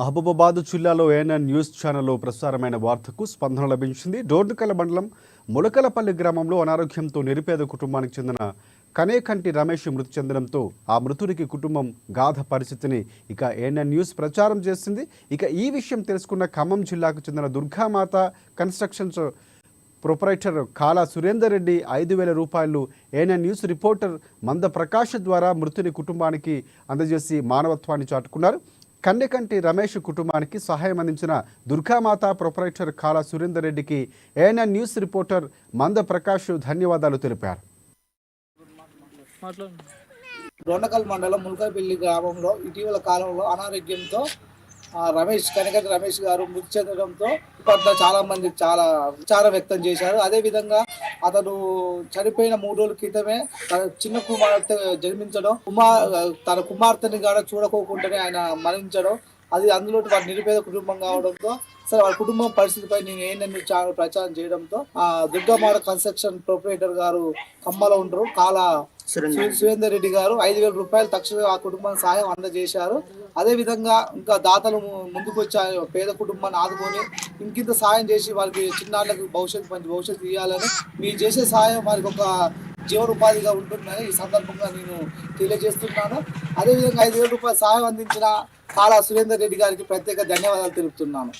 మహబూబాబాద్ జిల్లాలో ANN news ఛానల్లో ప్రసారమైన వార్తకు స్పందన లభించింది. డోర్నకల్ మండలం ములకలపల్లి గ్రామంలో అనారోగ్యంతో నిరుపేద కుటుంబానికి చెందిన కనేకంటి రమేష్ మృతి చెందడంతో ఆ మృతుడికి కుటుంబం గాథ పరిస్థితిని ఇక ఏఎన్ఎన్ న్యూస్ ప్రచారం చేసింది. ఇక ఈ విషయం తెలుసుకున్న ఖమ్మం జిల్లాకు చెందిన దుర్గామాత కన్స్ట్రక్షన్స్ ప్రొపరైటర్ కాలా సురేందర్ రెడ్డి 5,000 రూపాయలు ఏఎన్ఎన్ న్యూస్ రిపోర్టర్ మంద ప్రకాష్ ద్వారా మృతుని కుటుంబానికి అందజేసి మానవత్వాన్ని చాటుకున్నారు. కన్నెకంటి రమేష్ కుటుంబానికి సహాయం అందించిన దుర్గామాత ప్రొపరైటర్ కాలా సురేందర్ రెడ్డికి ఏఎన్ఎన్ న్యూస్ రిపోర్టర్ మంద ప్రకాష్ ధన్యవాదాలు తెలిపారు. డోర్నకల్ మండలం ములకలపల్లి గ్రామంలో ఇటీవల కాలంలో అనారోగ్యంతో కనకంటి రమేష్ గారు మృతి చెందడంతో పట్ల చాలా మంది చాలా విచారం వ్యక్తం చేశారు. అదేవిధంగా అతను చనిపోయిన 3 రోజుల క్రితమే తన చిన్న కుమార్తె జన్మించడం, తన కుమార్తెని కూడా చూడకోకుండానే ఆయన మరణించడం, అది అందులో వారి నిరుపేద కుటుంబం కావడంతో సరే వాళ్ళ కుటుంబం పరిస్థితిపై నేను ఏంటని చాలా ప్రచారం చేయడంతో దుర్గామాత కన్స్ట్రక్షన్ ప్రొపరేటర్ గారు ఖమ్మంలో ఉంటారు కాలా సురేందర్ రెడ్డి గారు 5,000 రూపాయలు తక్షణ ఆ కుటుంబానికి సహాయం అందజేశారు. అదే విధంగా ఇంకా దాతలు ముందుకు వచ్చి పేద కుటుంబాన్ని ఆదుకొని ఇంకింత సహాయం చేసి వారికి చిన్నాళ్ళకి మంచి భవిష్యత్తు ఇవ్వాలని మీరు చేసే సహాయం వారికి ఒక జీవనోపాధిగా ఉంటుందని ఈ సందర్భంగా నేను తెలియజేస్తున్నాను. అదేవిధంగా 5,000 రూపాయల సహాయం అందించిన కాలా సురేందర్ రెడ్డి గారికి ప్రత్యేక ధన్యవాదాలు తెలుపుతున్నాను.